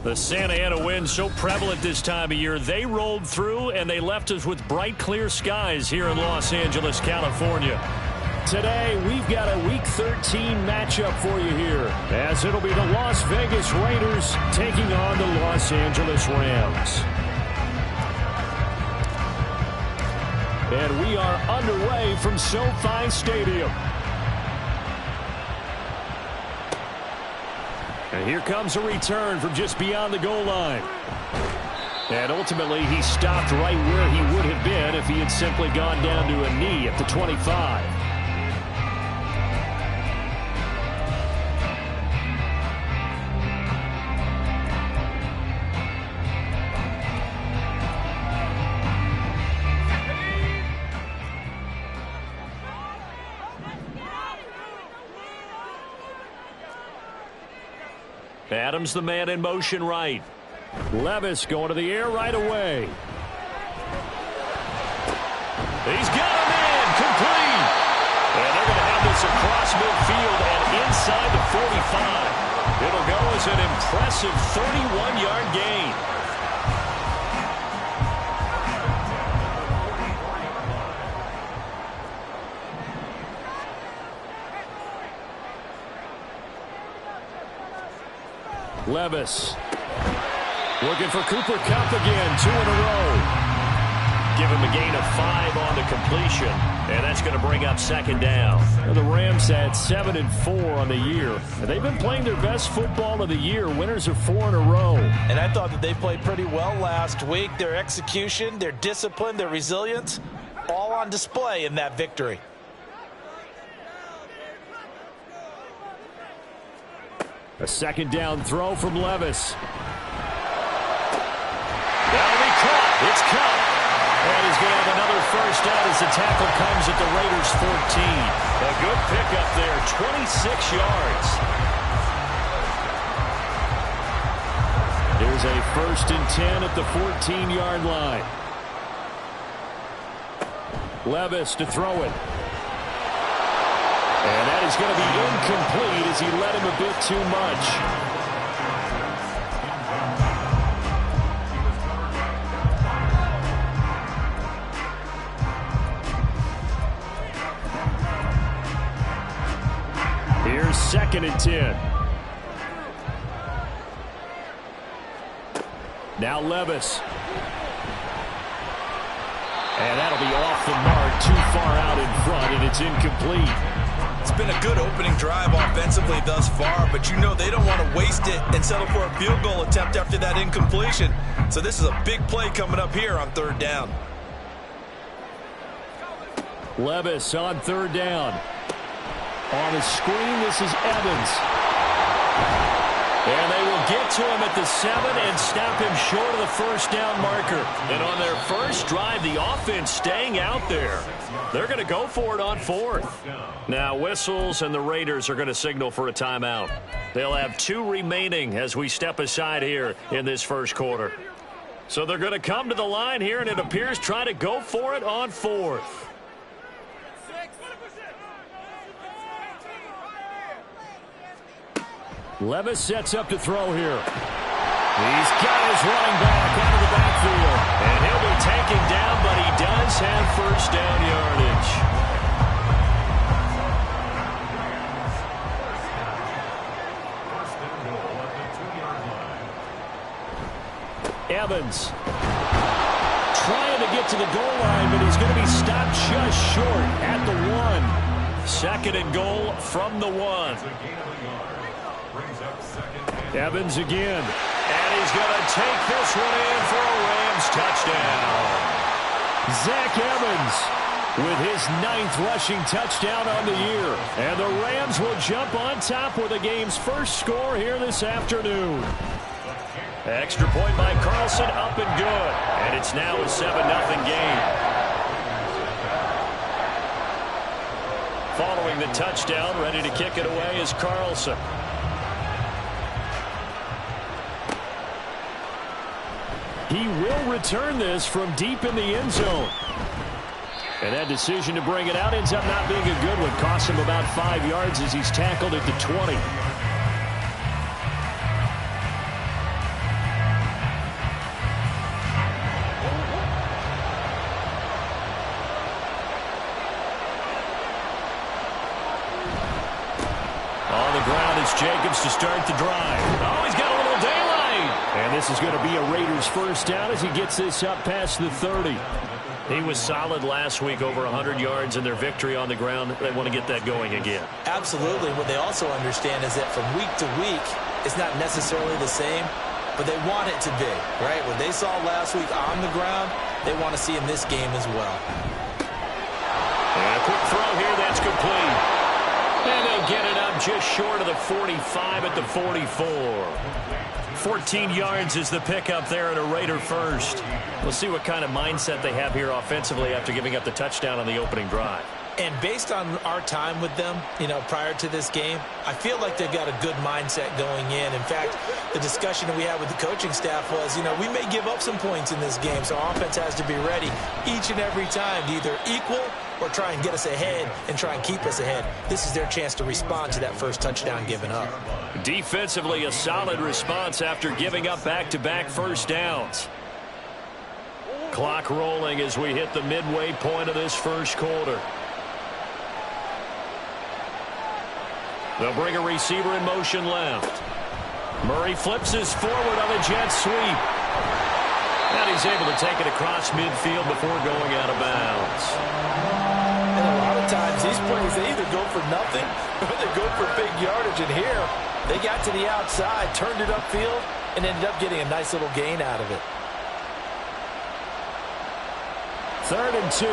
The Santa Ana wind so prevalent this time of year. They rolled through, and they left us with bright, clear skies here in Los Angeles, California. Today, we've got a Week 13 matchup for you here, as it'll be the Las Vegas Raiders taking on the Los Angeles Rams. And we are underway from SoFi Stadium. And here comes a return from just beyond the goal line. And ultimately, he stopped right where he would have been if he had simply gone down to a knee at the 25. Adams the man in motion right. Levis going to the air right away. He's got a man complete. And they're going to have this across midfield and inside the 45. It'll go as an impressive 31-yard gain. Levis looking for Cooper Kupp again, 2 in a row. Give him a gain of 5 on the completion, and that's going to bring up second down. And the Rams had 7-4 on the year. And they've been playing their best football of the year, winners of 4 in a row. And I thought that they played pretty well last week. Their execution, their discipline, their resilience, all on display in that victory. A second down throw from Levis. That'll be caught. It's Kupp. And he's going to have another first down as the tackle comes at the Raiders' 14. A good pickup there, 26 yards. Here's a 1st and 10 at the 14-yard line. Levis to throw it. And that is going to be incomplete as he led him a bit too much. Here's 2nd and 10. Now Levis. And that'll be off the mark, too far out in front, and it's incomplete. It's been a good opening drive offensively thus far, but you know they don't want to waste it and settle for a field goal attempt after that incompletion. So this is a big play coming up here on 3rd down. Levis on 3rd down. On the screen, this is Evans. And they will get to him at the 7 and stop him short of the first down marker. And on their first drive, the offense staying out there. They're going to go for it on 4th. Now whistles, and the Raiders are going to signal for a timeout. They'll have 2 remaining as we step aside here in this first quarter. So they're going to come to the line here, and it appears try to go for it on 4th. Levis sets up to throw here. He's got his running back out of the backfield. And he'll be taken down, but he does have first down yardage. Evans trying to get to the goal line, but he's going to be stopped just short at the 1. 2nd and goal from the 1. Evans again. And he's going to take this one in for a Rams touchdown. Zach Evans with his 9th rushing touchdown on the year. And the Rams will jump on top with the game's first score here this afternoon. Extra point by Carlson, up and good. And it's now a 7-0 game. Following the touchdown, ready to kick it away is Carlson. He will return this from deep in the end zone. And that decision to bring it out ends up not being a good one. Costs him about 5 yards as he's tackled at the 20. the ground. It's Jacobs to start the drive. Oh, he's got a little daylight. And this is going to be a Raiders first down as he gets this up past the 30. He was solid last week, over 100 yards in their victory on the ground. They want to get that going again. Absolutely. What they also understand is that from week to week, it's not necessarily the same, but they want it to be, right? What they saw last week on the ground, they want to see in this game as well. And a quick throw here, that's complete. And they'll get it up just short of the 45 at the 44. 14 yards is the pickup there at a Raider first. We'll see what kind of mindset they have here offensively after giving up the touchdown on the opening drive. And based on our time with them, prior to this game, I feel like they've got a good mindset going in. In fact, the discussion that we had with the coaching staff was, we may give up some points in this game, so our offense has to be ready each and every time to either equal or try and get us ahead and try and keep us ahead. This is their chance to respond to that first touchdown given up. Defensively, a solid response after giving up back-to-back first downs. Clock rolling as we hit the midway point of this first quarter. They'll bring a receiver in motion left. Murray flips his forward on a jet sweep. And he's able to take it across midfield before going out of bounds. And a lot of times these plays, they either go for nothing or they go for big yardage. And here, they got to the outside, turned it upfield, and ended up getting a nice little gain out of it. 3rd and 2.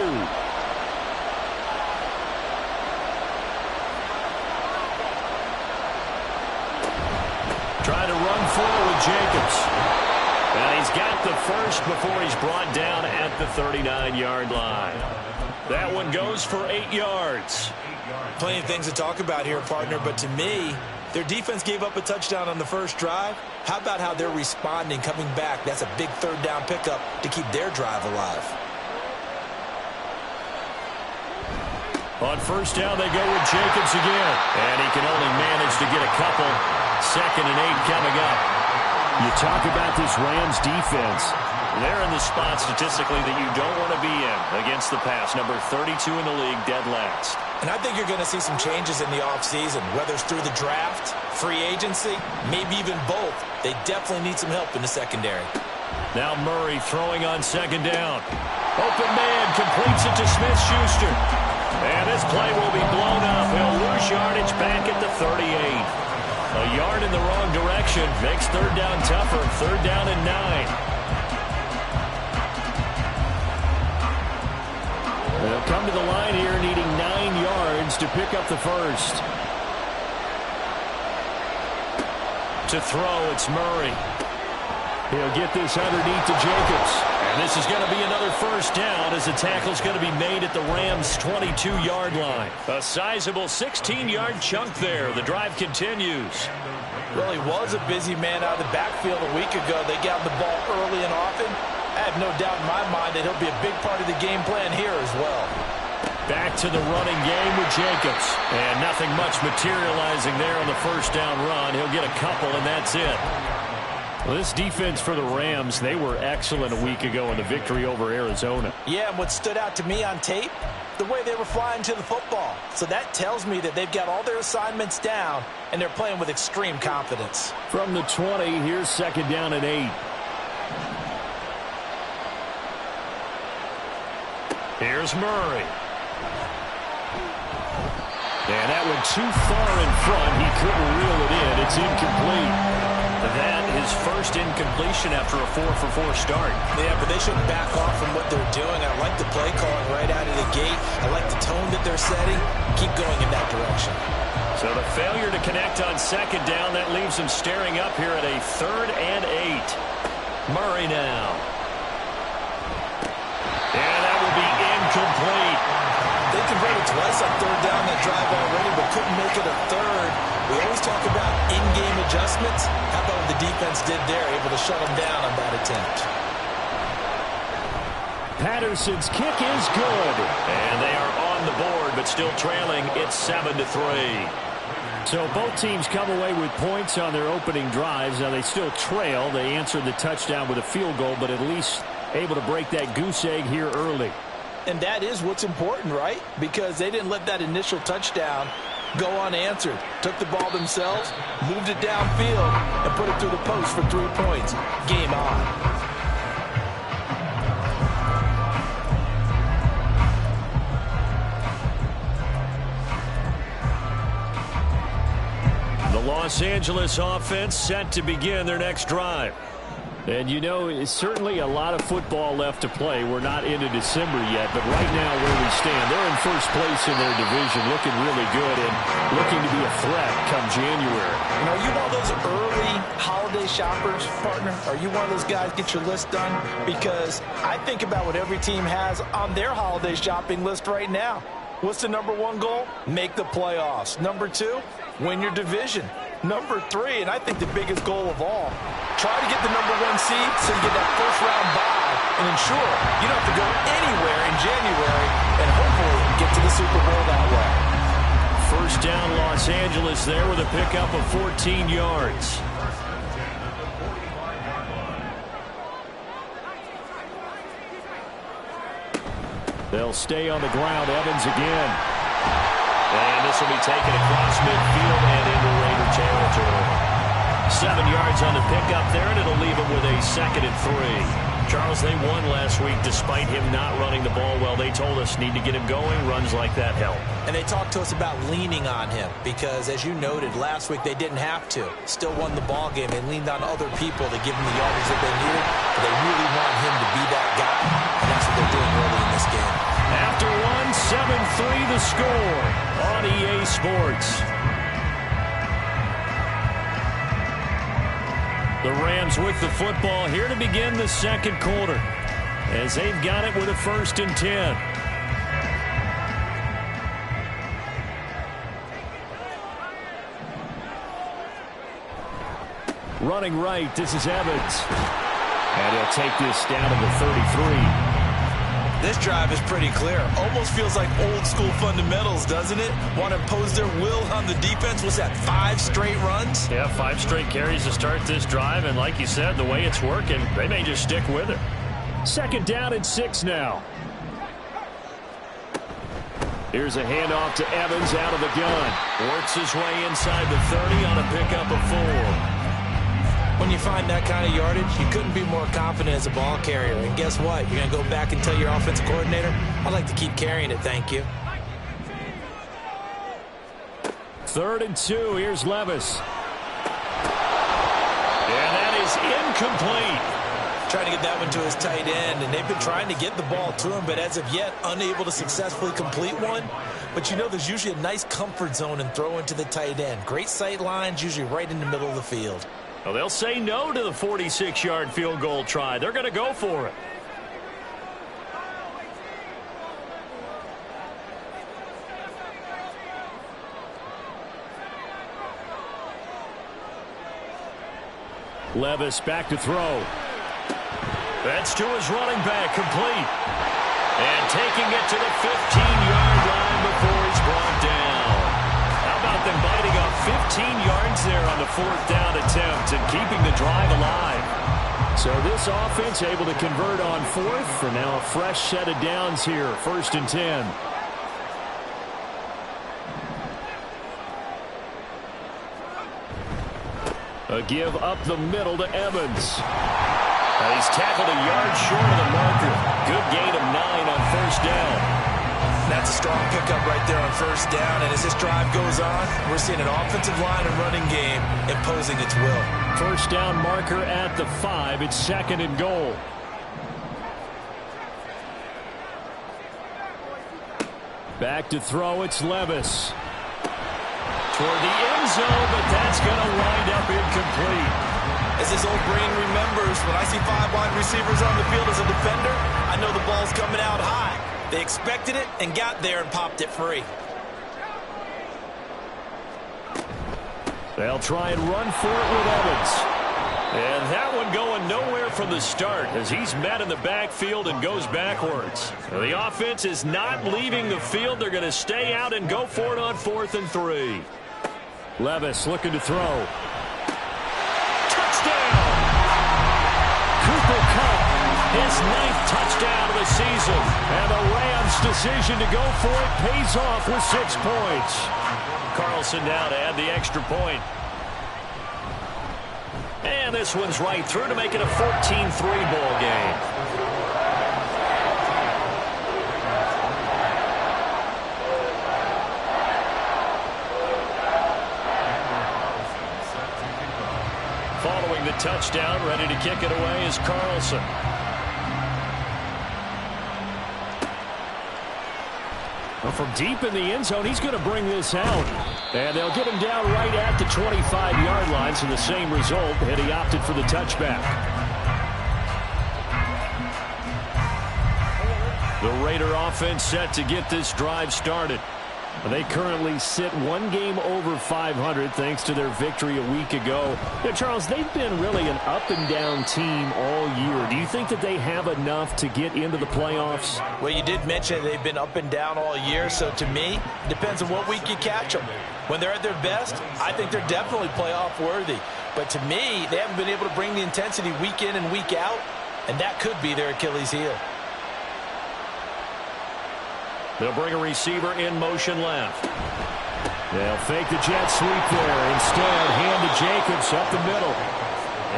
Trying to run forward with Jacobs. And he's got the first before he's brought down at the 39-yard line. That one goes for 8 yards. Plenty of things to talk about here, partner, but to me, their defense gave up a touchdown on the first drive. How about how they're responding, coming back? That's a big 3rd down pickup to keep their drive alive. On first down, they go with Jacobs again. And he can only manage to get a couple. 2nd and 8 coming up. You talk about this Rams defense. They're in the spot statistically that you don't want to be in against the pass. Number 32 in the league, dead last. And I think you're going to see some changes in the offseason, whether it's through the draft, free agency, maybe even both. They definitely need some help in the secondary. Now Murray throwing on 2nd down. Open man completes it to Smith-Schuster. And this play will be blown up. He'll lose yardage back at the 38. A yard in the wrong direction makes 3rd down tougher. 3rd down and 9. They'll come to the line here needing 9 yards to pick up the first. To throw, it's Murray. He'll get this underneath to Jacobs. And this is going to be another first down as the tackle's going to be made at the Rams' 22-yard line. A sizable 16-yard chunk there. The drive continues. Well, he was a busy man out of the backfield a week ago. They got the ball early and often. I have no doubt in my mind that he'll be a big part of the game plan here as well. Back to the running game with Jacobs. And nothing much materializing there on the first down run. He'll get a couple, and that's it. Well, this defense for the Rams, they were excellent a week ago in the victory over Arizona. Yeah, and what stood out to me on tape, the way they were flying to the football. So that tells me that they've got all their assignments down, and they're playing with extreme confidence. From the 20, here's 2nd down and 8. Here's Murray. And that went too far in front. He couldn't reel it in. It's incomplete. That his first incompletion after a 4-for-4 start. Yeah, but they shouldn't back off from what they're doing. I like the play calling right out of the gate. I like the tone that they're setting. Keep going in that direction. So the failure to connect on 2nd down, that leaves him staring up here at a 3rd and 8. Murray now. And that will be incomplete. They converted twice on 3rd down that drive already, but couldn't make it a 3rd. We always talk about in-game adjustments. How about what the defense did there, able to shut them down on that attempt? Patterson's kick is good. And they are on the board, but still trailing. It's 7-3. So both teams come away with points on their opening drives. Now they still trail. They answered the touchdown with a field goal, but at least able to break that goose egg here early. And that is what's important, right? Because they didn't let that initial touchdown go unanswered. Took the ball themselves, moved it downfield, and put it through the post for 3 points. Game on. The Los Angeles offense set to begin their next drive. And you know, it's certainly a lot of football left to play. We're not into December yet, but right now where we stand, they're in first place in their division, looking really good and looking to be a threat come January. You know, are you one of those early holiday shoppers, partner? Are you one of those guys get your list done? Because I think about what every team has on their holiday shopping list right now. What's the number one goal? Make the playoffs. Number two, win your division. Number three, and I think the biggest goal of all, try to get the number one seed so you get that first round bye and ensure you don't have to go anywhere in January and hopefully get to the Super Bowl that way. First down, Los Angeles there with a pickup of 14 yards. They'll stay on the ground. Evans again. And this will be taken across midfield and into Raider territory. 7 yards on the pickup there, and it'll leave him with a 2nd and 3. Charles, they won last week despite him not running the ball well. They told us need to get him going. Runs like that help. And they talked to us about leaning on him because, as you noted, last week they didn't have to. Still won the ball game. They leaned on other people to give them the yardage that they needed. But they really want him to be that guy, and that's what they're doing early in this game. After one, 7-3 the score on EA Sports. The Rams with the football here to begin the second quarter as they've got it with a 1st and 10. Running right, this is Evans. And he'll take this down to the 33. This drive is pretty clear. Almost feels like old school fundamentals, doesn't it? Want to impose their will on the defense. What's that, 5 straight runs? Yeah, 5 straight carries to start this drive. And like you said, the way it's working, they may just stick with it. 2nd down and 6 now. Here's a handoff to Evans out of the gun. Works his way inside the 30 on a pickup of 4. When you find that kind of yardage, you couldn't be more confident as a ball carrier. And guess what? You're going to go back and tell your offensive coordinator, I'd like to keep carrying it, thank you. 3rd and 2. Here's Levis. And that is incomplete. Trying to get that one to his tight end, and they've been trying to get the ball to him, but as of yet, unable to successfully complete one. But you know, there's usually a nice comfort zone and throw into the tight end. Great sight lines, usually right in the middle of the field. Well, they'll say no to the 46-yard field goal try. They're going to go for it. Levis back to throw. That's to his running back, complete. And taking it to the 15-yard line before he's brought down. How about them biting up 15 yards there on the 4th down attempt and keeping the drive alive? So this offense able to convert on 4th for now a fresh set of downs here, 1st and 10. A give up the middle to Evans. He's tackled a yard short of the marker. Good gain of 9 on 1st down. That's a strong pickup right there on 1st down. And as this drive goes on, we're seeing an offensive line and running game imposing its will. 1st down marker at the 5. It's 2nd and goal. Back to throw. It's Levis. Toward the end zone, but that's going to wind up incomplete. As his old brain remembers, when I see 5 wide receivers on the field as a defender, I know the ball's coming out high. They expected it and got there and popped it free. They'll try and run for it with Evans. And that one going nowhere from the start as he's met in the backfield and goes backwards. The offense is not leaving the field. They're going to stay out and go for it on 4th and 3. Levis looking to throw. Touchdown! Cooper Kupp, his 9th touchdown of the season. And the Rams' decision to go for it pays off with 6 points. Carlson now to add the extra point. And this one's right through to make it a 14-3 ball game. Following the touchdown, ready to kick it away is Carlson. Well, from deep in the end zone, he's going to bring this out. And they'll get him down right at the 25-yard line, so the same result, and he opted for the touchback. The Raider offense set to get this drive started. They currently sit one game over 500 thanks to their victory a week ago. Yeah, Charles, they've been really an up-and-down team all year. Do you think that they have enough to get into the playoffs? Well, you did mention they've been up and down all year, so to me, it depends on what week you catch them. When they're at their best, I think they're definitely playoff-worthy. But to me, they haven't been able to bring the intensity week in and week out, and that could be their Achilles heel. They'll bring a receiver in motion left. They'll fake the jet sweep there. Instead, hand to Jacobs up the middle.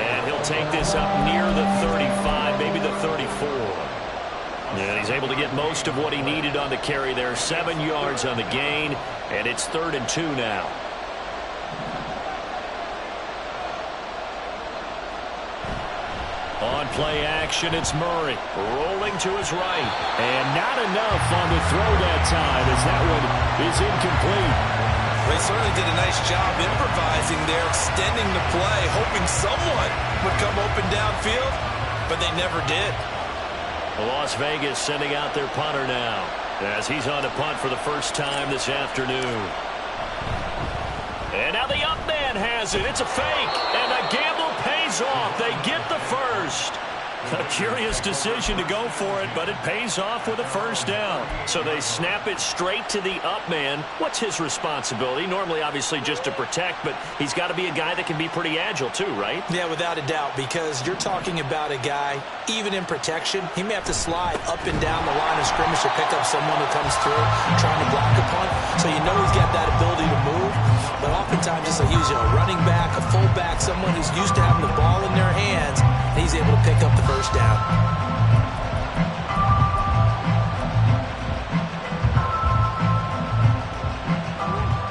And he'll take this up near the 35, maybe the 34. And he's able to get most of what he needed on the carry there. 7 yards on the gain, and it's 3rd and 2 now. On play action, it's Murray. Rolling to his right. And not enough on the throw that time as that one is incomplete. They certainly did a nice job improvising there, extending the play, hoping someone would come open downfield, but they never did. Las Vegas sending out their punter now as he's on to punt for the first time this afternoon. And now the up man has it. It's a fake, and the gamble pays off. They get the first. A curious decision to go for it, but it pays off with a first down. So they snap it straight to the up man. What's his responsibility? Normally, obviously, just to protect, but he's got to be a guy that can be pretty agile too, right? Yeah, without a doubt, because you're talking about a guy, even in protection, he may have to slide up and down the line of scrimmage to pick up someone who comes through trying to block a punt. So you know he's got that ability to move. But oftentimes, just like he's a running back, a fullback, someone who's used to having the ball in their hands, and he's able to pick up the first down.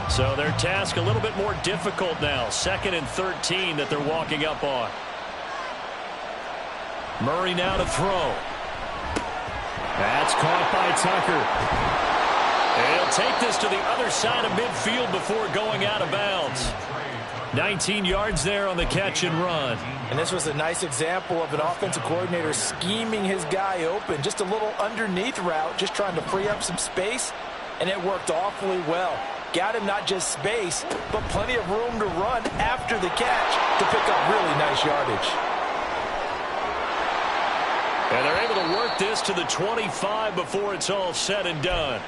So their task a little bit more difficult now. 2nd and 13 that they're walking up on. Murray now to throw. That's caught by Tucker. And he'll take this to the other side of midfield before going out of bounds. 19 yards there on the catch and run. And this was a nice example of an offensive coordinator scheming his guy open. Just a little underneath route, just trying to free up some space, and it worked awfully well. Got him not just space, but plenty of room to run after the catch to pick up really nice yardage. And they're able to work this to the 25 before it's all said and done.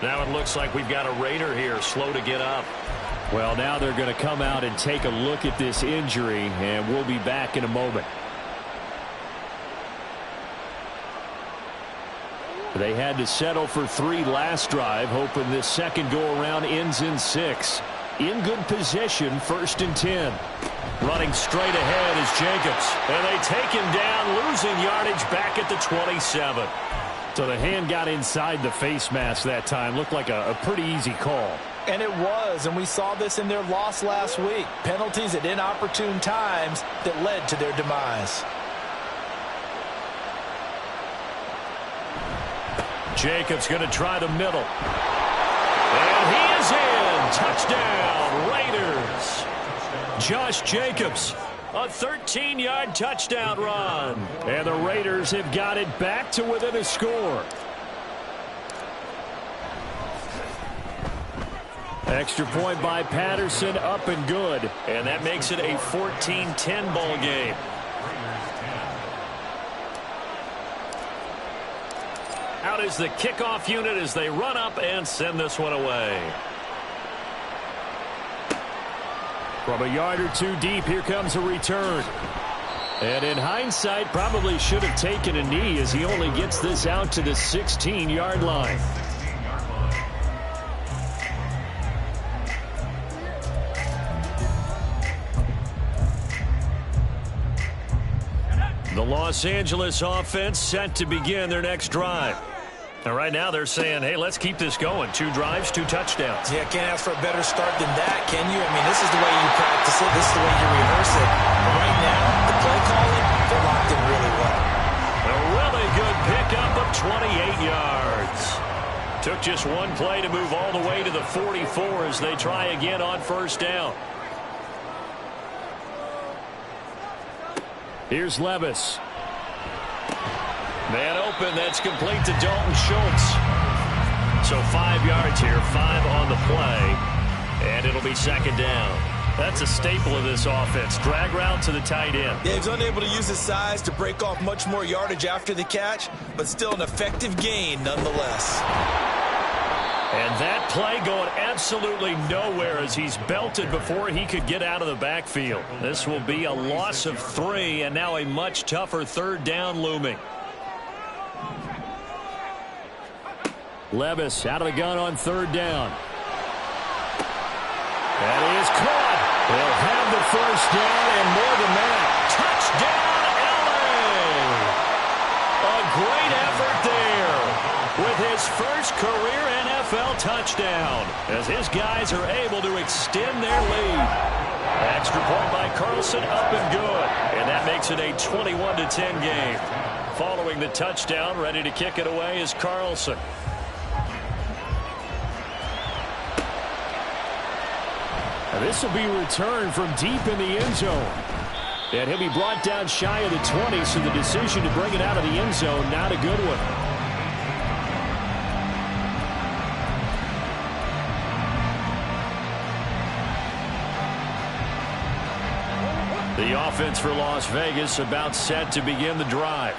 Now it looks like we've got a Raider here, slow to get up. Well, now they're going to come out and take a look at this injury, and we'll be back in a moment. They had to settle for 3 last drive, hoping this second go-around ends in 6. In good position, 1st and 10. Running straight ahead is Jacobs, and they take him down, losing yardage back at the 27. So the hand got inside the face mask that time. Looked like a pretty easy call. And it was, and we saw this in their loss last week. Penalties at inopportune times that led to their demise. Jacobs going to try the middle. And he is in. Touchdown, Raiders. Josh Jacobs, a 13-yard touchdown run. And the Raiders have got it back to within a score. Extra point by Patterson, up and good. And that makes it a 14-10 ball game. Out is the kickoff unit as they run up and send this one away. From a yard or two deep, here comes a return. And in hindsight, probably should have taken a knee as he only gets this out to the 16-yard line. Los Angeles offense set to begin their next drive. And right now they're saying, hey, let's keep this going. 2 drives, 2 touchdowns. Yeah, can't ask for a better start than that, can you? I mean, this is the way you practice it. This is the way you rehearse it. But right now, the play calling, they're locked in really well. A really good pickup of 28 yards. Took just 1 play to move all the way to the 44 as they try again on first down. Here's Levis. Man open, that's complete to Dalton Schultz. So 5 yards here, 5 on the play, and it'll be second down. That's a staple of this offense. Drag route to the tight end. Yeah, he's unable to use his size to break off much more yardage after the catch, but still an effective gain nonetheless. And that play going absolutely nowhere as he's belted before he could get out of the backfield. This will be a loss of 3, and now a much tougher third down looming. Levis out of the gun on third down. That is caught. They'll have the first down and more than that. Touchdown, LA! A great effort there with his first career NFL touchdown as his guys are able to extend their lead. Extra point by Carlson, up and good. And that makes it a 21-10 game. Following the touchdown, ready to kick it away is Carlson. This will be returned from deep in the end zone. And he'll be brought down shy of the 20, so the decision to bring it out of the end zone, not a good one. The offense for Las Vegas about set to begin the drive.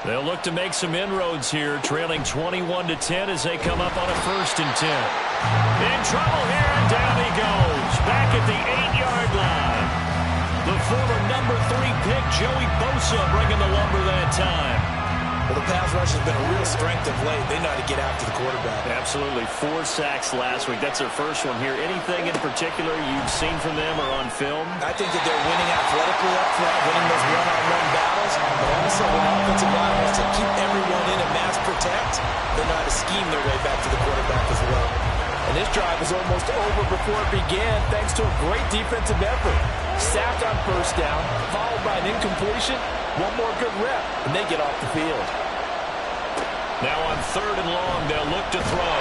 They'll look to make some inroads here, trailing 21-10 as they come up on a 1st and 10. In trouble here, and down he goes. Back at the 8-yard line. The former number 3 pick, Joey Bosa, bringing the lumber that time. Well, the pass rush has been a real strength of late. They know how to get after the quarterback. Absolutely. 4 sacks last week. That's their first one here. Anything in particular you've seen from them or on film? I think that they're winning athletically up front, winning those one-on-one battles. But also, when offensive line wants to keep everyone in and mass protect, they know how to scheme their way back to the quarterback as well. And this drive was almost over before it began thanks to a great defensive effort. Sack on first down, followed by an incompletion. One more good rep, and they get off the field. Now on 3rd and long, they'll look to throw.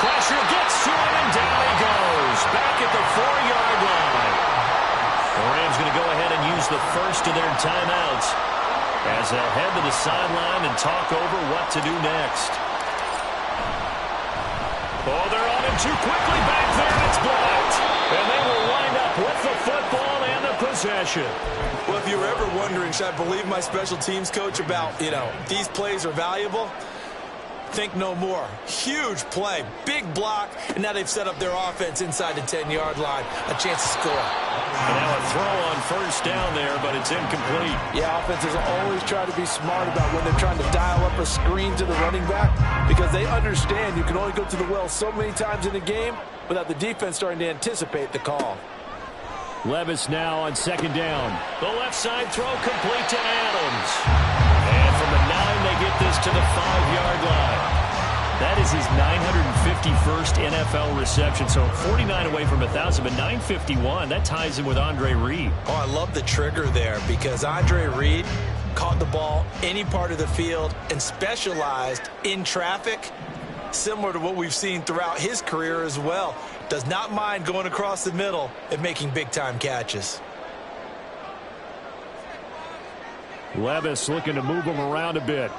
Pressure gets to him, and down he goes. Back at the 4-yard line. The Rams going to go ahead and use the first of their timeouts as they'll head to the sideline and talk over what to do next. Oh, they're on him too quickly back there, and it's blocked. And they will wind up with the football and the possession. Well, if you were ever wondering, should I believe my special teams coach about, these plays are valuable? Think no more. Huge play, big block, and now they've set up their offense inside the 10-yard line. A chance to score. And now a throw on first down there, but it's incomplete. Yeah, offenses always try to be smart about when they're trying to dial up a screen to the running back because they understand you can only go to the well so many times in a game without the defense starting to anticipate the call. Levis now on 2nd down. The left side throw complete to Adams. And from the 9, they get this to the 5-yard line. That is his 951st NFL reception. So 49 away from 1,000, but 951. That ties him with Andre Reed. Oh, I love the trigger there because Andre Reed caught the ball any part of the field and specialized in traffic, similar to what we've seen throughout his career as well. Does not mind going across the middle and making big-time catches. Levis looking to move him around a bit.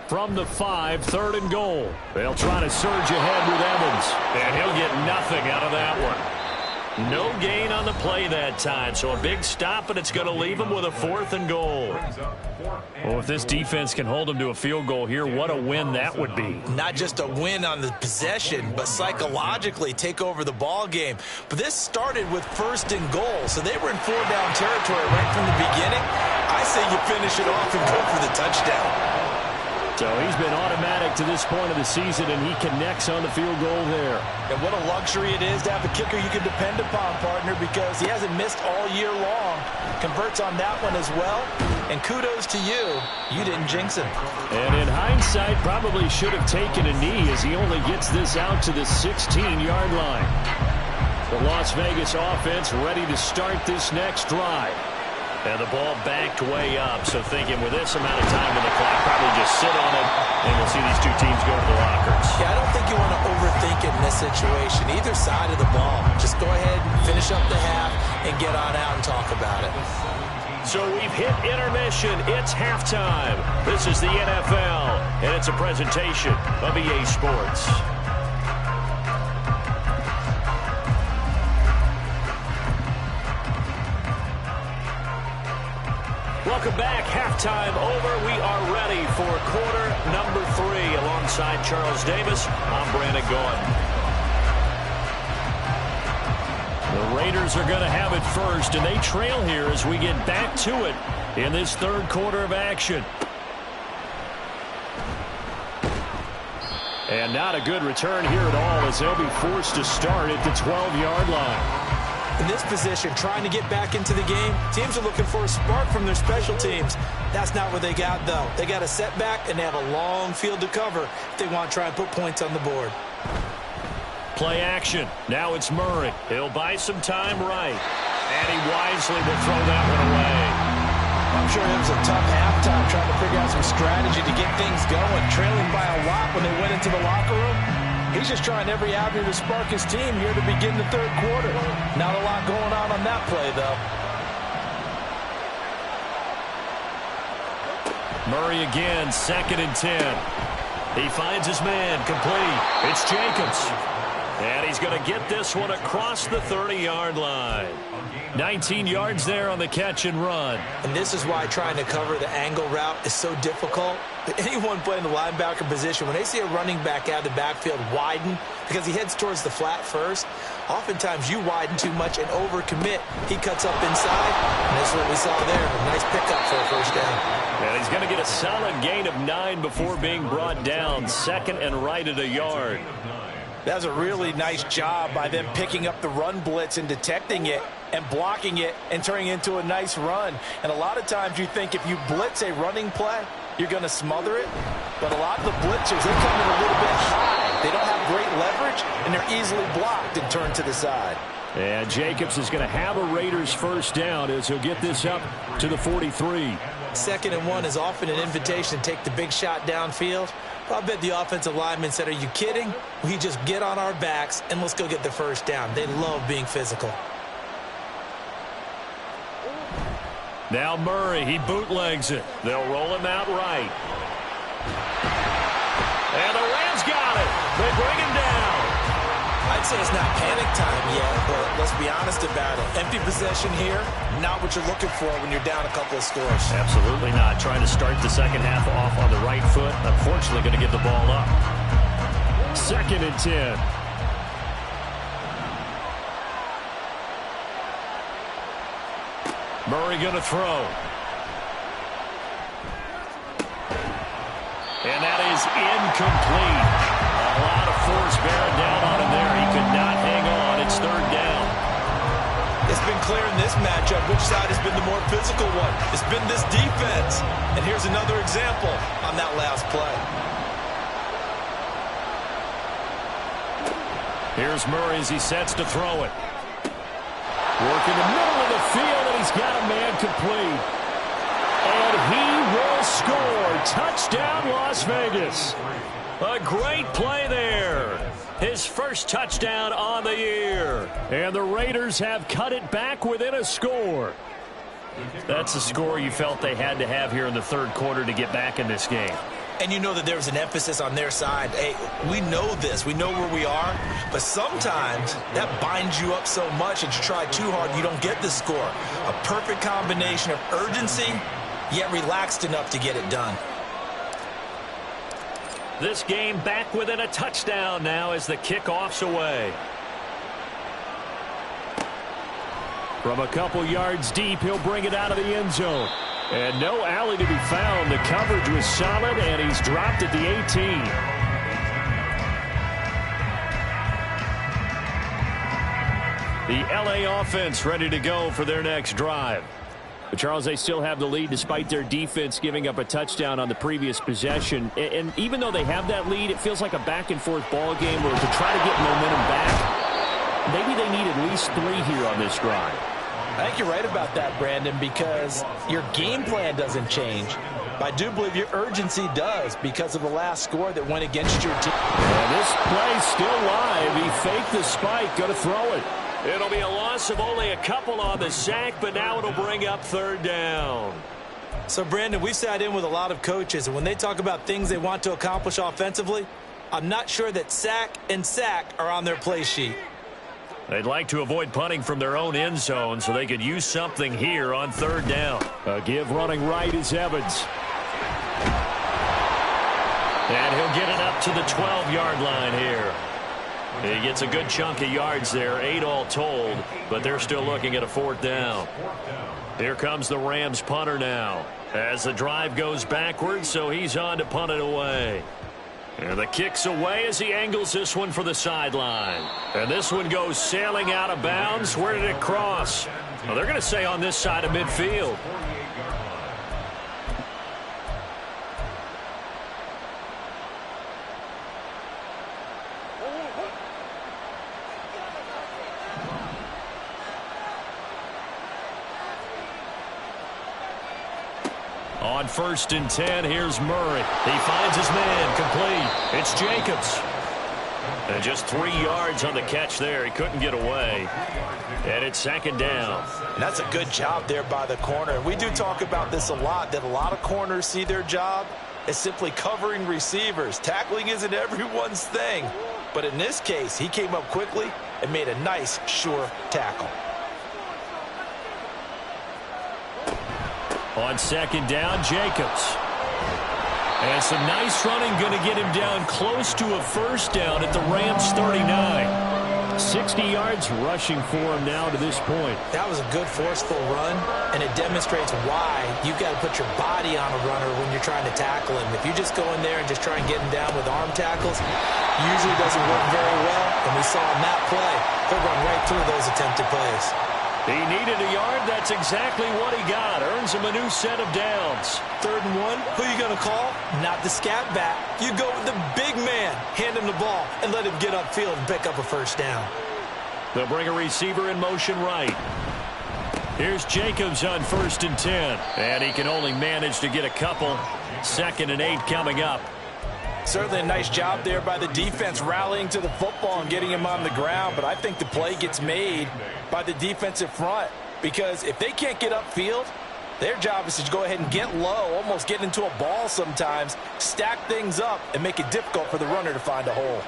From the 5, 3rd and goal. They'll try to surge ahead with Evans. And he'll get nothing out of that one. No gain on the play that time. So a big stop, but it's going to leave him with a 4th and goal. Well, if this defense can hold him to a field goal here, what a win that would be. Not just a win on the possession, but psychologically take over the ball game. But this started with 1st and goal, so they were in 4-down territory right from the beginning. I say you finish it off and go for the touchdown. So he's been automatic to this point of the season, and he connects on the field goal there. And what a luxury it is to have a kicker you can depend upon, partner, because he hasn't missed all year long. Converts on that one as well. And kudos to you. You didn't jinx him. And in hindsight, probably should have taken a knee as he only gets this out to the 16-yard line. The Las Vegas offense ready to start this next drive. And the ball backed way up, so thinking with this amount of time on the clock, probably just sit on it, and we'll see these two teams go to the lockers. Yeah, I don't think you want to overthink it in this situation. Either side of the ball. Just go ahead, finish up the half, and get on out and talk about it. So we've hit intermission. It's halftime. This is the NFL, and it's a presentation of EA Sports. Welcome back. Halftime over. We are ready for quarter number 3. Alongside Charles Davis, I'm Brandon Gaudin. The Raiders are going to have it first, and they trail here as we get back to it in this third quarter of action. And not a good return here at all as they'll be forced to start at the 12-yard line. In this position, trying to get back into the game, teams are looking for a spark from their special teams. That's not what they got, though. They got a setback, and they have a long field to cover if they want to try and put points on the board. Play action. Now it's Murray. He'll buy some time right. And he wisely will throw that one away. I'm sure it was a tough halftime trying to figure out some strategy to get things going. Trailing by a lot when they went into the locker room. He's just trying every avenue to spark his team here to begin the third quarter. Not a lot going on that play, though. Murray again, 2nd and 10. He finds his man, complete. It's Jacobs. And he's going to get this one across the 30-yard line. 19 yards there on the catch and run. And this is why trying to cover the angle route is so difficult. Anyone playing the linebacker position, when they see a running back out of the backfield widen because he heads towards the flat first, oftentimes you widen too much and overcommit. He cuts up inside, and that's what we saw there. A nice pickup for a first down. And he's going to get a solid gain of 9 before being brought down. 2nd and right at a yard. That was a really nice job by them picking up the run blitz and detecting it and blocking it and turning it into a nice run. And a lot of times you think if you blitz a running play, you're going to smother it. But a lot of the blitzers, they come in a little bit high. They don't have great leverage, and they're easily blocked and turned to the side. And Jacobs is going to have a Raiders first down as he'll get this up to the 43. 2nd and 1 is often an invitation to take the big shot downfield. Well, I bet the offensive lineman said, are you kidding? We just get on our backs and let's go get the first down. They love being physical. Now Murray, he bootlegs it. They'll roll him out right. And the Rams got it. They bring him down. I'd say it's not panic time yet, but let's be honest about it. Empty possession here, not what you're looking for when you're down a couple of scores. Absolutely not. Trying to start the second half off on the right foot. Unfortunately, going to give the ball up. 2nd and 10. Murray going to throw. And that is incomplete. A lot of force bearing down on him there. He could not hang on. It's 3rd down. It's been clear in this matchup which side has been the more physical one. It's been this defense. And here's another example on that last play. Here's Murray as he sets to throw it. Working the middle of the field, and he's got a man complete. And he will score. Touchdown, Las Vegas. A great play there. His first touchdown on the year. And the Raiders have cut it back within a score. That's the score you felt they had to have here in the third quarter to get back in this game. And you know that there's an emphasis on their side. Hey, we know this. We know where we are. But sometimes that binds you up so much that you try too hard, you don't get the score. A perfect combination of urgency, yet relaxed enough to get it done. This game back within a touchdown now as the kickoff's away. From a couple yards deep, he'll bring it out of the end zone. And no alley to be found. The coverage was solid, and he's dropped at the 18. The LA offense ready to go for their next drive. But Charles, they still have the lead despite their defense giving up a touchdown on the previous possession. And even though they have that lead, it feels like a back-and-forth ball game where to try to get momentum back, maybe they need at least 3 here on this drive. I think you're right about that, Brandon, because your game plan doesn't change. But I do believe your urgency does because of the last score that went against your team. And this play still live. He faked the spike, going to throw it. It'll be a loss of only a couple on the sack, but now it'll bring up 3rd down. So, Brandon, we've sat in with a lot of coaches, and when they talk about things they want to accomplish offensively, I'm not sure that sack and sack are on their play sheet. They'd like to avoid punting from their own end zone so they could use something here on 3rd down. A give running right is Evans. And he'll get it up to the 12-yard line here. He gets a good chunk of yards there, 8 all told, but they're still looking at a 4th down. Here comes the Rams punter now as the drive goes backwards, so he's on to punt it away. And the kick's away as he angles this one for the sideline. And this one goes sailing out of bounds. Where did it cross? Well, they're going to say on this side of midfield. On 1st and 10, here's Murray. He finds his man, complete. It's Jacobs. And just 3 yards on the catch there. He couldn't get away. And it's 2nd down. And that's a good job there by the corner. We do talk about this a lot, that a lot of corners see their job as simply covering receivers. Tackling isn't everyone's thing. But in this case, he came up quickly and made a nice, sure tackle. On 2nd down, Jacobs. And some nice running going to get him down close to a 1st down at the Rams 39. 60 yards rushing for him now to this point. That was a good forceful run, and it demonstrates why you've got to put your body on a runner when you're trying to tackle him. If you just go in there and just try and get him down with arm tackles, usually doesn't work very well, and we saw in that play, he'll run right through those attempted plays. He needed a yard. That's exactly what he got. Earns him a new set of downs. 3rd and 1. Who are you going to call? Not the scat back. You go with the big man. Hand him the ball and let him get upfield and pick up a 1st down. They'll bring a receiver in motion right. Here's Jacobs on 1st and 10. And he can only manage to get a couple. 2nd and 8 coming up. Certainly a nice job there by the defense rallying to the football and getting him on the ground. But I think the play gets made by the defensive front, because if they can't get upfield, their job is to go ahead and get low, almost get into a ball sometimes, stack things up, and make it difficult for the runner to find a hole.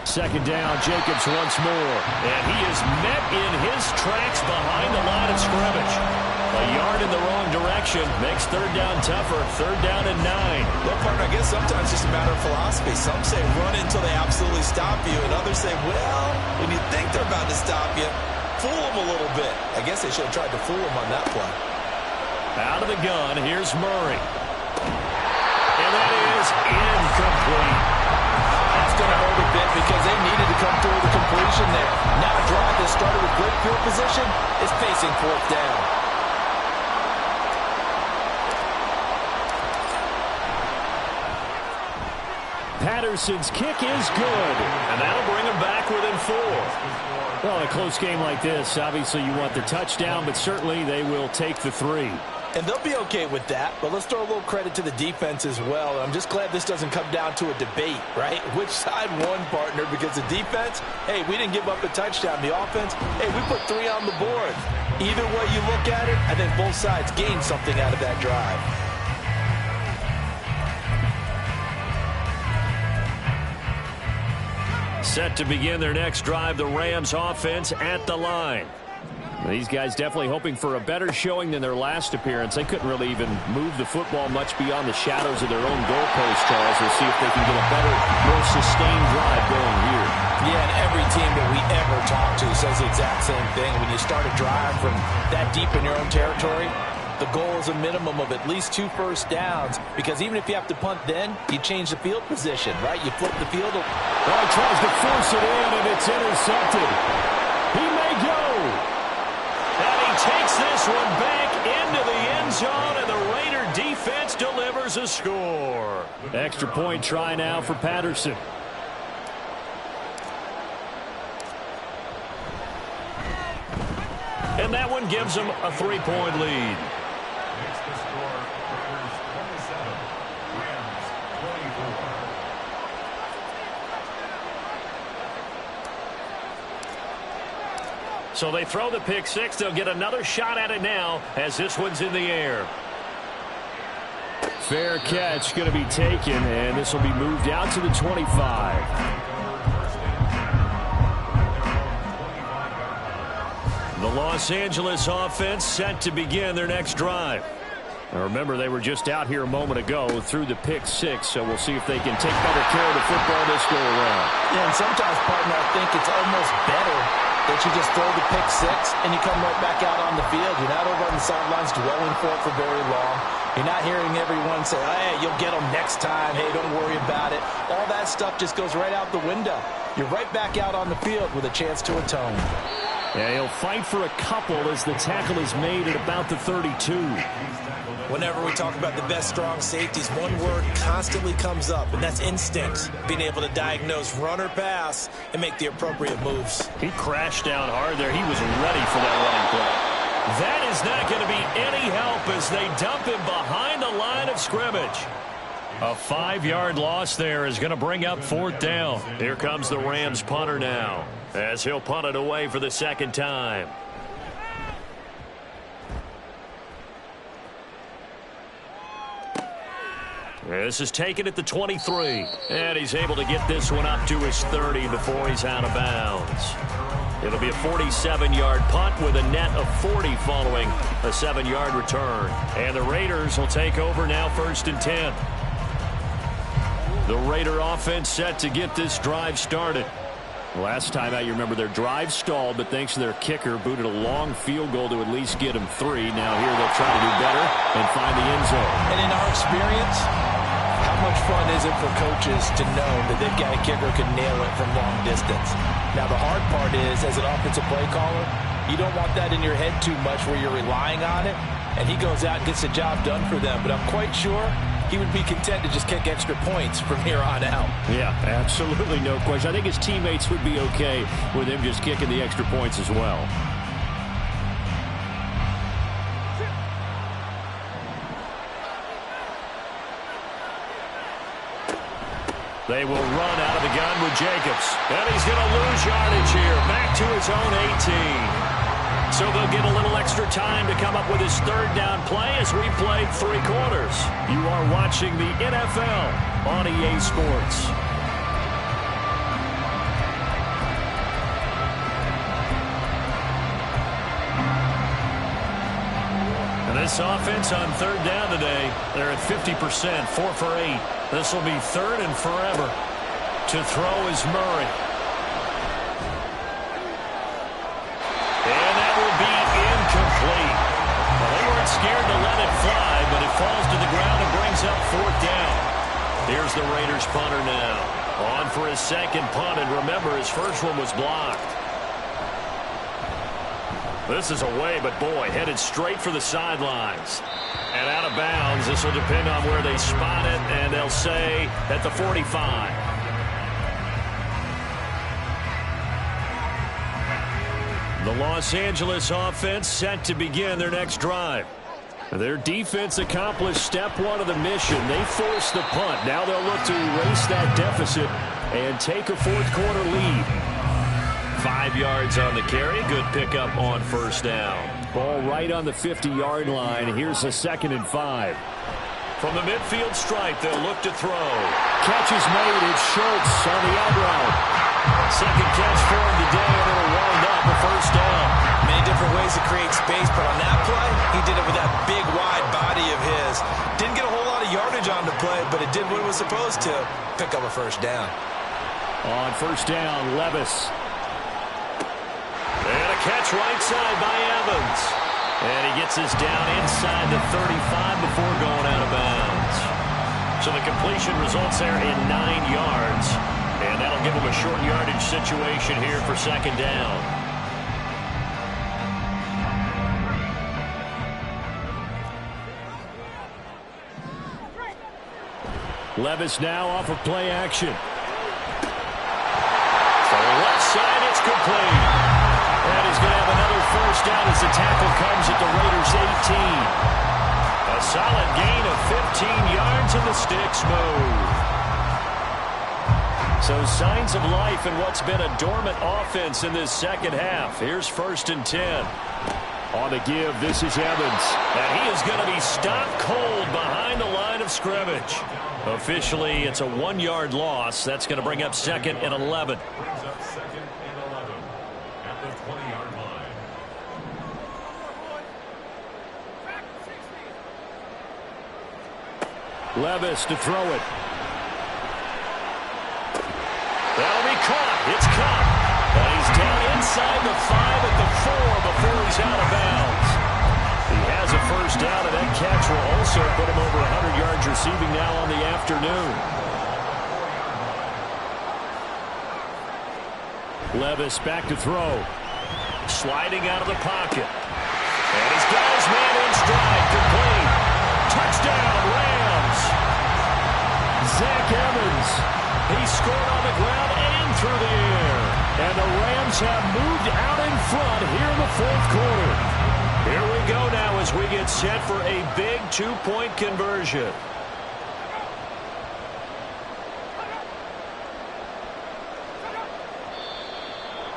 Second down, Jacobs once more. And he is met in his tracks behind the line of scrimmage. A yard in the wrong direction makes 3rd down tougher. 3rd down and 9. Well, partner, I guess sometimes it's just a matter of philosophy. Some say run until they absolutely stop you, and others say, well, when you think they're about to stop you, fool them a little bit. I guess they should have tried to fool them on that play. Out of the gun, here's Murray. And that is incomplete. That's going to hurt a bit because they needed to come through the completion there. Now a drive that started with great field position is facing 4th down. Patterson's kick is good, and that'll bring him back within 4. Well, in a close game like this, obviously you want the touchdown, but certainly they will take the 3. And they'll be okay with that, but let's throw a little credit to the defense as well. I'm just glad this doesn't come down to a debate, right? Which side won, partner? Because the defense, hey, we didn't give up a touchdown. The offense, hey, we put 3 on the board. Either way you look at it, I think both sides gained something out of that drive. Set to begin their next drive, the Rams offense at the line. These guys definitely hoping for a better showing than their last appearance. They couldn't really even move the football much beyond the shadows of their own goalpost, Charles. We'll see if they can get a better, more sustained drive going here. Yeah, and every team that we ever or talk to says the exact same thing. When you start a drive from that deep in your own territory, the goal is a minimum of at least 2 first downs, because even if you have to punt then, you change the field position, right? You flip the field. Well, he tries to force it in, and it's intercepted. He may go. And he takes this one back into the end zone, and the Raider defense delivers a score. Extra point try now for Patterson. And that one gives them a 3-point lead. So they throw the pick six. They'll get another shot at it now as this one's in the air. Fair catch going to be taken, and this will be moved out to the 25. The Los Angeles offense set to begin their next drive. Now remember, they were just out here a moment ago through the pick six, so we'll see if they can take better care of the football this go around. Yeah, and sometimes, partner, I think it's almost better that you just throw the pick six and you come right back out on the field. You're not over on the sidelines dwelling for very long. You're not hearing everyone say, hey, you'll get them next time. Hey, don't worry about it. All that stuff just goes right out the window. You're right back out on the field with a chance to atone. Yeah, he'll fight for a couple as the tackle is made at about the 32. Whenever we talk about the best strong safeties, one word constantly comes up, and that's instinct. Being able to diagnose run or pass and make the appropriate moves. He crashed down hard there. He was ready for that running play. That is not going to be any help as they dump him behind the line of scrimmage. A 5-yard loss there is going to bring up 4th down. Here comes the Rams punter now as he'll punt it away for the second time. This is taken at the 23. And he's able to get this one up to his 30 before he's out of bounds. It'll be a 47-yard punt with a net of 40 following a 7-yard return. And the Raiders will take over now 1st and 10. The Raider offense set to get this drive started. Last time out, you remember their drive stalled, but thanks to their kicker, booted a long field goal to at least get them 3. Now here they'll try to do better and find the end zone. And in our experience, how much fun is it for coaches to know that they've got a kicker who can nail it from long distance? Now the hard part is, as an offensive play caller, you don't want that in your head too much where you're relying on it, and he goes out and gets the job done for them. But I'm quite sure he would be content to just kick extra points from here on out. Yeah, absolutely no question. I think his teammates would be okay with him just kicking the extra points as well. They will run out of the gun with Jacobs. And he's going to lose yardage here. Back to his own 18. So they'll get a little extra time to come up with his 3rd down play as we played 3 quarters. You are watching the NFL on EA Sports. And this offense on 3rd down today, they're at 50%, 4 for 8. This will be 3rd and forever. To throw is Murray. And that will be incomplete. Well, they weren't scared to let it fly, but it falls to the ground and brings up 4th down. Here's the Raiders punter now. On for his 2nd punt, and remember, his first one was blocked. This is away, but boy, headed straight for the sidelines. And out of bounds. This will depend on where they spot it, and they'll say at the 45. The Los Angeles offense set to begin their next drive. Their defense accomplished step 1 of the mission. They forced the punt. Now they'll look to erase that deficit and take a 4th quarter lead. 5 yards on the carry. Good pickup on 1st down. Ball right on the 50-yard line. Here's a 2nd and 5. From the midfield stripe, they'll look to throw. Catch is made. It's Schultz on the out route. 2nd catch for him today, and it'll wind up a 1st down. Many different ways to create space, but on that play, he did it with that big, wide body of his. Didn't get a whole lot of yardage on the play, but it did what it was supposed to. Pick up a 1st down. On 1st down, Levis. catch right side by Evans. And he gets us down inside the 35 before going out of bounds. So the completion results there in 9 yards. And that'll give him a short yardage situation here for second down. Levis now off of play action. To the left side, it's complete. And he's going to have another first down as the tackle comes at the Raiders' 18. A solid gain of 15 yards and the sticks move. So signs of life in what's been a dormant offense in this second half. Here's 1st and 10. On the give, this is Evans. And he is going to be stopped cold behind the line of scrimmage. Officially, it's a 1-yard loss. That's going to bring up 2nd and 11. Levis to throw it. That'll be caught. It's caught. And he's down inside the 5 at the 4 before he's out of bounds. He has a first down, and that catch will also put him over 100 yards receiving now on the afternoon. Levis back to throw. Sliding out of the pocket. And he's got his man in stride. Complete. Touchdown, Rams. Zach Evans. He scored on the ground and through the air. And the Rams have moved out in front here in the 4th quarter. Here we go now as we get set for a big 2-point conversion.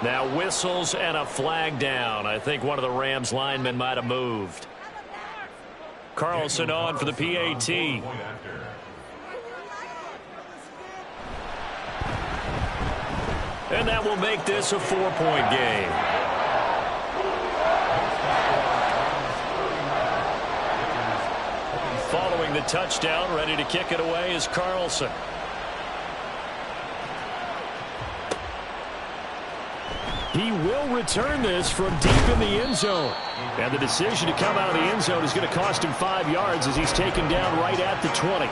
Now whistles and a flag down. I think one of the Rams linemen might have moved. Carlson on for the PAT. And that will make this a 4-point game. Following the touchdown, ready to kick it away is Carlson. He will return this from deep in the end zone. And the decision to come out of the end zone is going to cost him 5 yards as he's taken down right at the 20.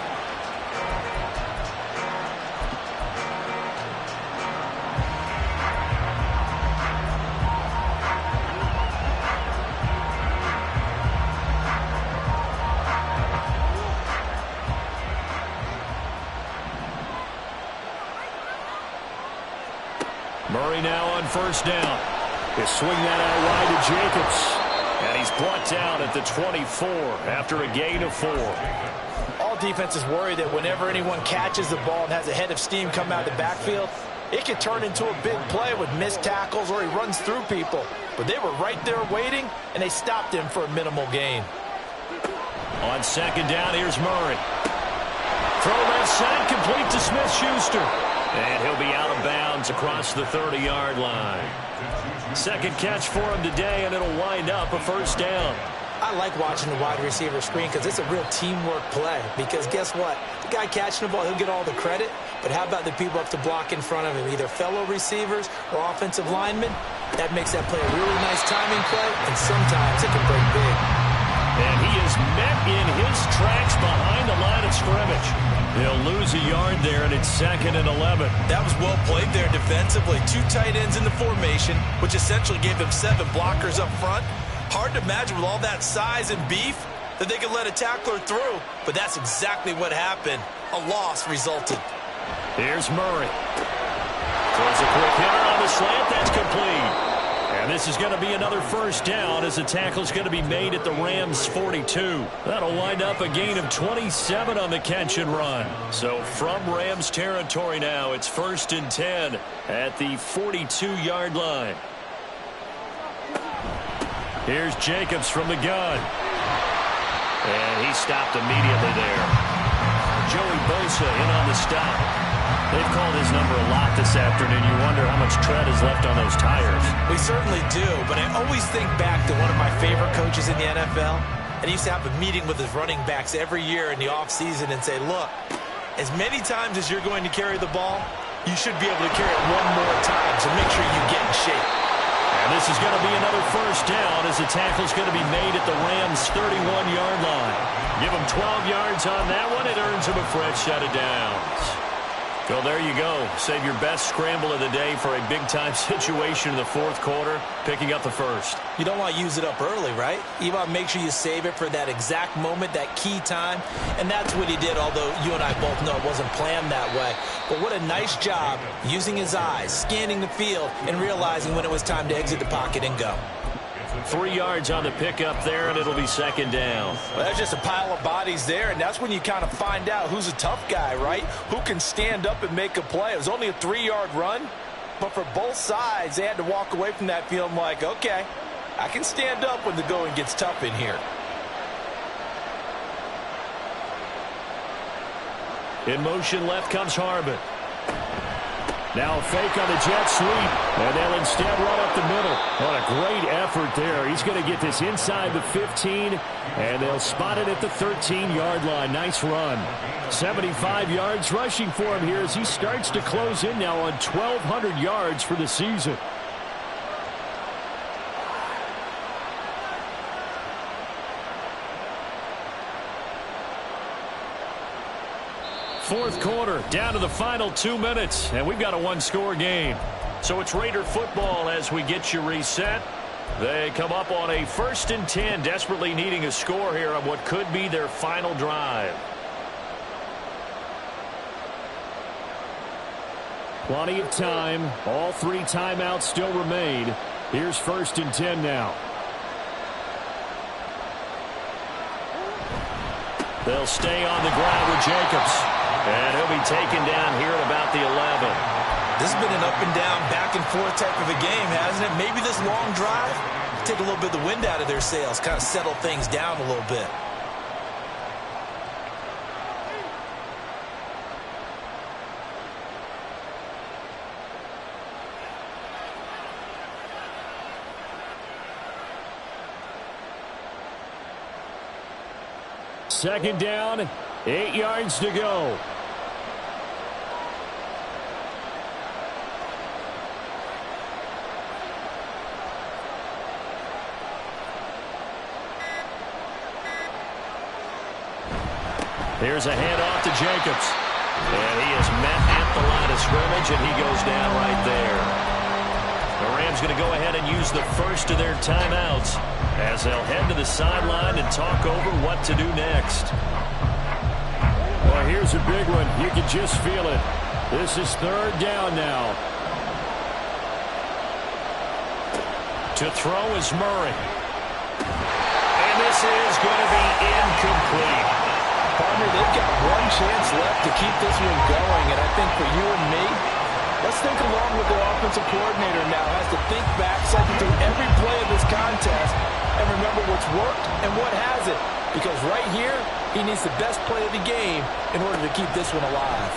Murray now on first down. He'll swing that out wide to Jacobs. And he's brought down at the 24 after a gain of 4. All defenses worry that whenever anyone catches the ball and has a head of steam come out of the backfield, it can turn into a big play with missed tackles or he runs through people. But they were right there waiting, and they stopped him for a minimal gain. On second down, here's Murray. Throw left side, complete to Smith-Schuster. And he'll be out of bounds across the 30-yard line. Second catch for him today, and it'll wind up a first down. I like watching the wide receiver screen because it's a real teamwork play. Because guess what? The guy catching the ball, he'll get all the credit. But how about the people up to block in front of him, either fellow receivers or offensive linemen? That makes that play a really nice timing play, and sometimes it can break big. And he is met in his tracks behind the line of scrimmage. They'll lose a yard there, and it's 2nd and 11. That was well played there defensively. 2 tight ends in the formation, which essentially gave them 7 blockers up front. Hard to imagine with all that size and beef that they could let a tackler through, but that's exactly what happened. A loss resulted. Here's Murray. Throws a quick hitter on the slant. That's complete. And this is going to be another first down as the tackle's going to be made at the Rams' 42. That'll wind up a gain of 27 on the catch and run. So from Rams territory now, it's 1st and 10 at the 42-yard line. Here's Jacobs from the gun. And he stopped immediately there. Joey Bosa in on the stop. They've called his number a lot this afternoon. You wonder how much tread is left on those tires. We certainly do, but I always think back to one of my favorite coaches in the NFL. And he used to have a meeting with his running backs every year in the offseason and say, look, as many times as you're going to carry the ball, you should be able to carry it one more time, so make sure you get in shape. And this is is going to be another first down as the tackle is going to be made at the Rams' 31-yard line. Give them 12 yards on that one. It earns them a fresh set of downs. Well, there you go. Save your best scramble of the day for a big-time situation in the fourth quarter, picking up the first. You don't want to use it up early, right? You want to make sure you save it for that exact moment, that key time. And that's what he did, although you and I both know it wasn't planned that way. But what a nice job using his eyes, scanning the field, and realizing when it was time to exit the pocket and go. 3 yards on the pickup there, and it'll be second down. Well, that's just a pile of bodies there, and that's when you kind of find out who's a tough guy, right? Who can stand up and make a play. It was only a 3-yard run, but for both sides, they had to walk away from that feeling like, okay, I can stand up when the going gets tough in here. In motion left comes Harbin. Now a fake on the jet sweep, and they'll instead run up the middle. What a great effort there. He's going to get this inside the 15, and they'll spot it at the 13-yard line. Nice run. 75 yards rushing for him here as he starts to close in now on 1,200 yards for the season. Fourth quarter, down to the final 2 minutes, and we've got a one-score game. So it's Raider football as we get you reset. They come up on a 1st and 10, desperately needing a score here on what could be their final drive. Plenty of time. All 3 timeouts still remain. Here's 1st and 10 now. They'll stay on the ground with Jacobs. And he'll be taken down here at about the 11. This has been an up and down, back and forth type of a game, hasn't it? Maybe this long drive, take a little bit of the wind out of their sails, kind of settle things down a little bit. Second down, 8 yards to go. Here's a handoff to Jacobs. And he is met at the line of scrimmage, and he goes down right there. The Rams going to go ahead and use the first of their timeouts as they'll head to the sideline and talk over what to do next. Well, here's a big one. You can just feel it. This is 3rd down now. To throw is Murray. And this is going to be incomplete. Partner, they've got one chance left to keep this one going, and I think for you and me, let's think along with the offensive coordinator now. Has to think back, cycle through every play of this contest, and remember what's worked and what hasn't. Because right here, he needs the best play of the game in order to keep this one alive.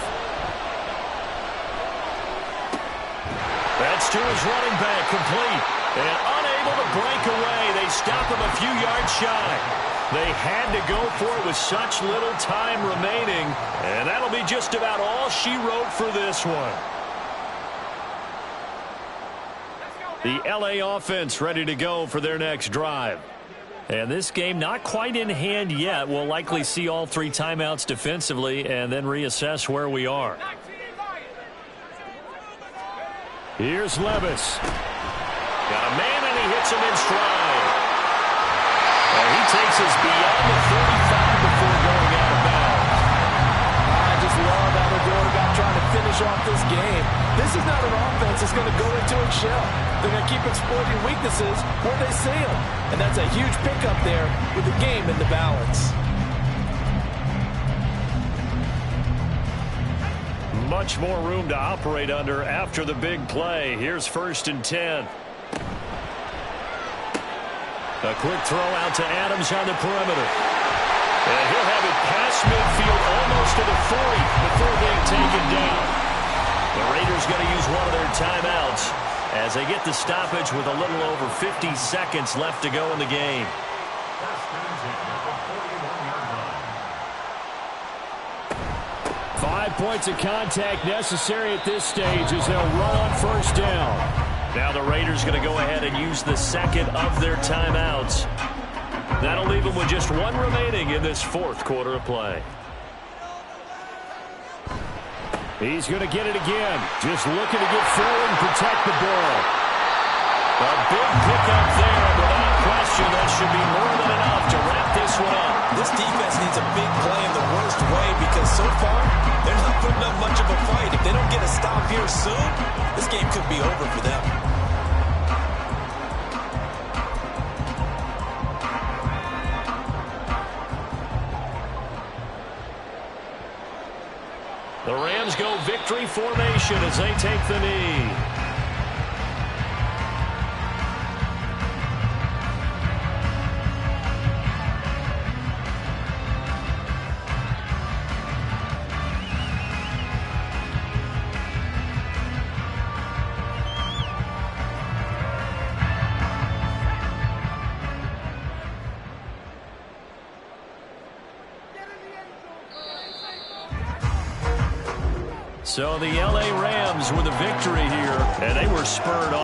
That's to his running back, complete. And unable to break away. They stop him a few yards shy. They had to go for it with such little time remaining. And that'll be just about all she wrote for this one. The LA offense ready to go for their next drive. And this game not quite in hand yet. We'll likely see all 3 timeouts defensively and then reassess where we are. Here's Levis. Got a man, and he hits him in stride. And he takes us beyond the 35 before going out of bounds. I just love how they're going about trying to finish off this game. This is not an offense that's going to go into its shell. They're going to keep exploiting weaknesses where they see them. And that's a huge pickup there with the game in the balance. Much more room to operate under after the big play. Here's 1st and 10. A quick throw out to Adams on the perimeter. And he'll have it past midfield almost to the 40 before being taken down. The Raiders going to use one of their timeouts as they get the stoppage with a little over 50 seconds left to go in the game. Five points of contact necessary at this stage as they'll run on 1st down. Now the Raiders going to go ahead and use the second of their timeouts. That'll leave them with just one remaining in this fourth quarter of play. He's going to get it again. Just looking to get forward and protect the ball. A big pickup there, and without question, that should be more than enough to wrap this one up. This defense needs a big play in the worst way because so far, they're not putting up much of a fight. If they don't get a stop here soon, this game could be over for them. The Rams go victory formation as they take the knee. So the LA Rams with a victory here, and they were spurred on.